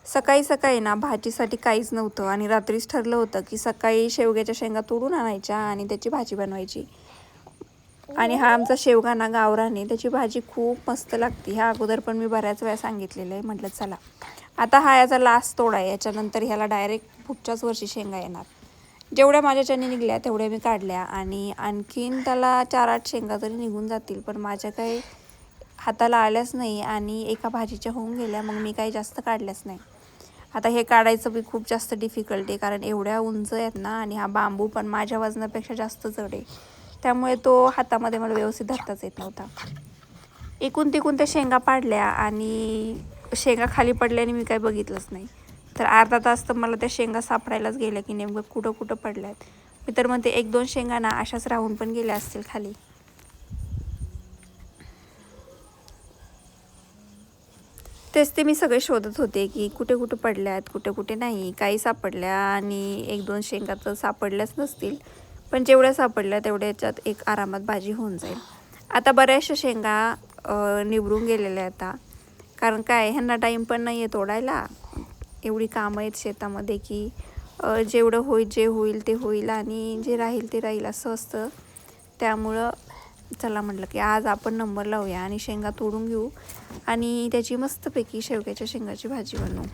सकाळी सकाळी ना भाजीसाठी काहीच नव्हतं आणि रात्रीच ठरलं होतं की सकाळी शेवग्याच्या शेंगा तोडून आणायच्या आणि त्याची भाजी बनवायची. आणि हा आमचा शेवगा ना गावरान आहे, त्याची भाजी खूप मस्त लागते. ह्या अगोदर पण मी बऱ्याच वेळा सांगितलेलं आहे. म्हटलं चला आता हा याचा लास्ट तोडा आहे, याच्यानंतर ह्याला डायरेक्ट पुढच्याच वर्षी शेंगा येणार. जेवढ्या माझ्याच्याने निघल्या तेवढ्या मी काढल्या आणि आणखीन त्याला 4-8 शेंगा तरी निघून जातील, पण माझ्या काही हाताला आल्याच नाही आणि एका भाजीच्या होऊन गेल्या. मग मी काही जास्त काढल्याच नाही. आता हे काढायचं बी खूप जास्त डिफिकल्ट आहे, कारण एवढ्या उंच आहेत ना आणि हा बांबू पण माझ्या वजनापेक्षा जास्त जड आहे, त्यामुळे तो हातामध्ये मला व्यवस्थित धरताच येत नव्हता. एकूण तिकून त्या शेंगा पाडल्या आणि शेंगा खाली पडल्याने मी काही बघितलंच नाही. तर अर्धा तास तर मला त्या शेंगा सापडायलाच गेल्या की नेमकं कुठं कुठं पडल्या आहेत. मी तर म्हणते 1-2 शेंगा ना अशाच राहून पण गेल्या असतील खाली. तेच ते मी सगळे शोधत होते की कुठे कुठे पडल्यात, कुठे कुठे नाही. काही सापडल्या आणि 1-2 शेंगा तर सापडल्याच नसतील, पण जेवढ्या सापडल्या तेवढ्याच्यात एक आरामात भाजी होऊन जाईल. आता बऱ्याचशा शेंगा निवडून गेलेल्या आता, कारण काय ह्यांना टाईम पण नाही आहे तोडायला. एवढी कामं आहेत शेतामध्ये की जेवढं होईल, जे होईल ते होईल आणि जे राहील ते राहील असं असतं. त्यामुळं चला म्हटलं की आज आपण नंबर लावूया आणि शेंगा तोडून घेऊ आणि त्याची मस्तपैकी शेवग्याच्या शेंगाची भाजी बनवू.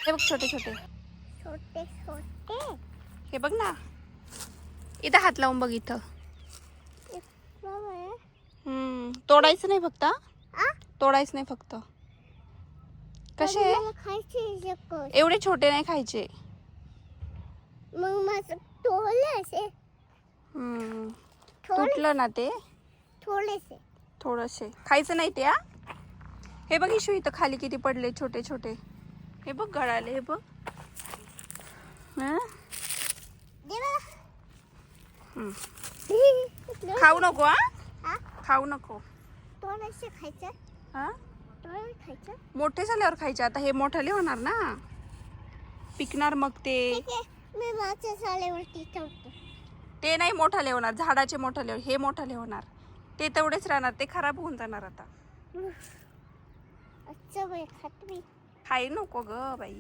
हे बघ छोटे छोटे छोटे छोटे हे बघ ना, इथं हात लावून बघ इथं. तोडायचं नाही फक्त, तोडायचं नाही फक्त. कसे खायचे एवढे छोटे नाही खायचे. मग माझं तोडले असे तुटलं ना ते थोडेसे थोडंसे खायचं नाही ते. हे बघ इशू इथं खाली किती पडले छोटे छोटे. हे बघ गळाले. हे बघ. खाऊ नको. खाऊ नको. थोडेसे खायचे. खायचं मोठे झाल्यावर खायचे. आता हे मोठाले होणार ना, पिकणार मग ते. मी माझ्या शाळेवरती ठेवतो. ते नाही मोठाले होणार, झाडाचे मोठाले. हे मोठाले होणार, ते तेवढेच राहणार, ते खराब होऊन जाणार. आता अच्छा बाई खात मी. खाई नको ग बाई.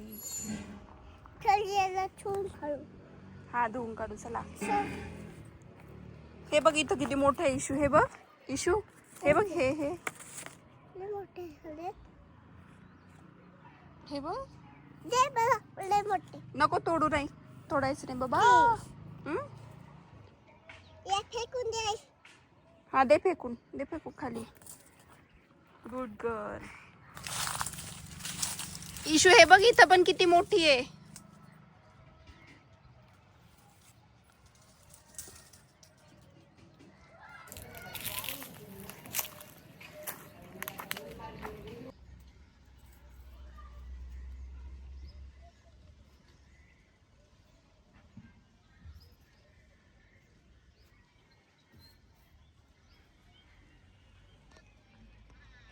हा धुवून काढू चला. हे बघ इथं किती मोठं आहे इशू. हे बघ इशू, हे बघ. हे हे मोठे हे बघ. दे बघा लय मोठे. नको तोडू, नाही तोडायचं नाही बाबा. या फेकून दे. हा दे फेकून, दे फेकून खाली. Good girl. इशू हे बघ इथं पण किती मोठी आहे.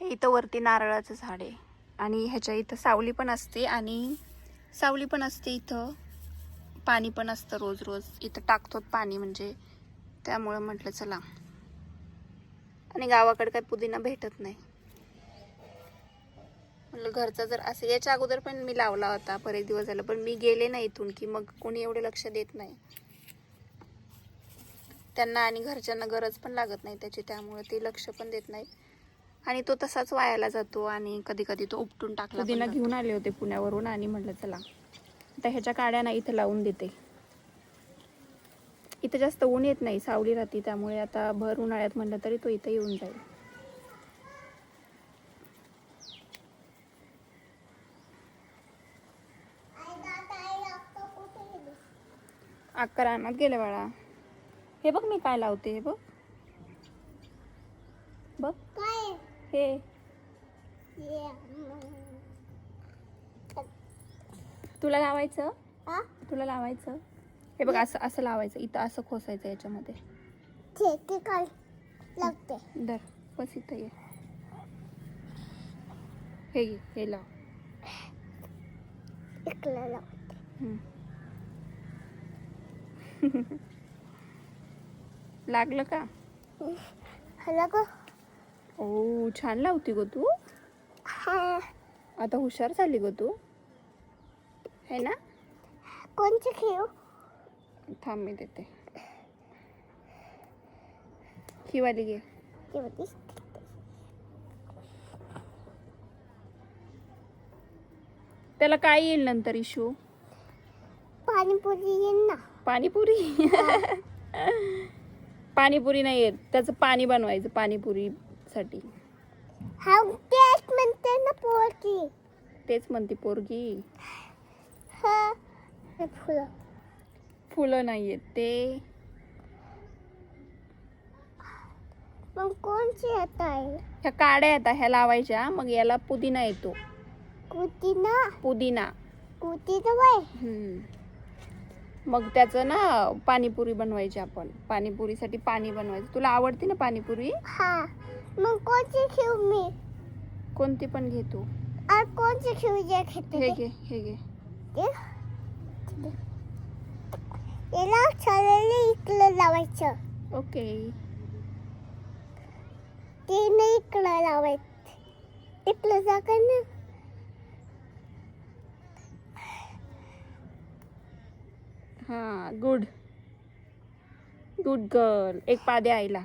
हे इथं वरती नारळाचं झाड आहे आणि ह्याच्या इथं सावली पण असते आणि सावली पण असते. इथं पाणी पण असतं रोज रोज. इथं टाकतो पाणी, म्हणजे त्यामुळं म्हटलं चला. आणि गावाकडे काय पुदिना भेटत नाही. म्हणलं घरचा जर असं, याच्या अगोदर पण मी लावला होता बरेच दिवस झालं, पण मी गेले नाही इथून की मग कोणी एवढे लक्ष देत नाही त्यांना, आणि घरच्यांना गरज पण लागत नाही त्याची, त्यामुळे ते लक्ष पण देत नाही आणि तो तसाच वायाला जातो आणि कधी कधी तो उपटून टाकला. पुदिना घेऊन आले होते पुण्यावरून आणि म्हटलं चला आता ह्याच्या काड्या ना इथं लावून देते. इथं जास्त ऊन येत नाही, सावली राहते, त्यामुळे आता भर उन्हाळ्यात म्हटलं तरी तो इथं येऊन जाईल. अक्का रानात गेले बाळा. हे बघ मी काय लावते, हे बघ बघ काय हे तुला लावायचं, हा तुला लावायचं. हे बघ असं असं लावायचं, इथं असं खोसायचं याच्यामध्ये. ते काय लागते दर बस इथं ये, हे घे, हे लाव. इकडे लाव. लागलं का? हॅलो गो. ओ छान लावती गो तू, हा आता हुशार झाली गो तू, है ना? कोणचे खेळ थांब मी देते, ही वाली घे. त्याला काय येईल नंतर इशू? पाणीपुरी येईल ना. पाणीपुरी? पाणीपुरी नाही येत, त्याचं पाणी बनवायचं पाणीपुरीसाठी. हा तेच म्हणते ना पोरगी. तेच म्हणते पोरगी. हा हे फुलं फुलं नाही येत ते. मग कोणची येत आहे? ह्या काड्या येतात, ह्या लावायच्या, मग याला पुदिना येतो. कुटीना पुदिना. कुटीना बाय. मग त्याचं ना पाणीपुरी बनवायची आपण, पाणीपुरीसाठी पाणी बनवायचं. तुला आवडते ना पाणीपुरी? हा मग कोणची खेळ मी? कोणती पण घे तू. और कोणची खेळ जे खेळते? हे घे, हे घे. याला चालेल इकडे लावायचं. ओके. ते नाही इकडे लावायचं, इकडे जागा ना. हा गुड गुड गर्ल. एक पादे आईला.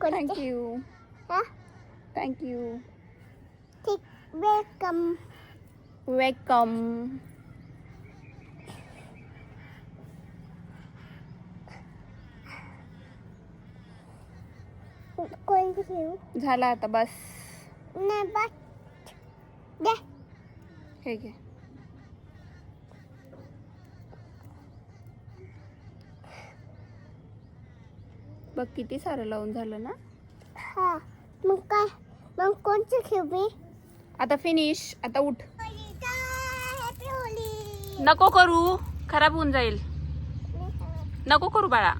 थँक्यू हा थँक्यू. ठीक वेलकम. वेलकम. कोणती खेळ? झाला आता बस. नाही बस दे. हे घे. बघ किती सारं लावून झालं ना. हा मग काय, मग कोणची खेळ मी? आता फिनिश. आता उठ. Happy Holy. नको करू, खराब होऊन जाईल. नको करू बाळा.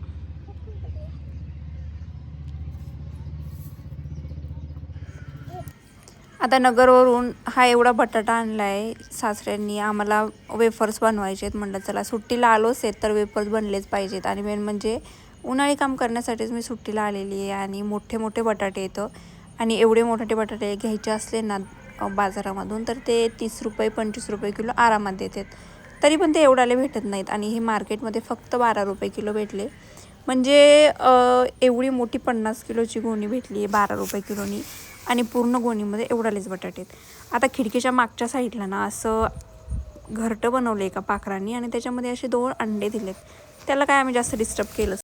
आता नगरवरून हा एवढा बटाटा आणलाय सासऱ्यांनी. आम्हाला वेफर्स बनवायचे आहेत. म्हटलं चला सुट्टीला आलोच आहेत तर वेफर्स बनलेच पाहिजेत. आणि मेन म्हणजे उन्हाळी काम करण्यासाठीच मी सुट्टीला आलेली आहे. आणि मोठे मोठे बटाटे येतं, आणि एवढे मोठे बटाटे घ्यायचे असले ना बाजारामधून तर ते 30 रुपये 25 रुपये किलो आरामात देतात. तरी पण ते एवढ्याला भेटत नाहीत, आणि हे मार्केटमध्ये फक्त 12 रुपये किलो भेटले. म्हणजे एवढी मोठी 50 किलोची गोणी भेटली आहे 12 रुपये किलोनी, आणि पूर्ण गोणीमध्ये एवढालेच बटाटे आहेत. आता खिडकीच्या मागच्या साईडला ना असं घरटं बनवलं एका पाखरांनी, आणि त्याच्यामध्ये असे 2 अंडे दिलेत. त्याला काय आम्ही जास्त डिस्टर्ब केलं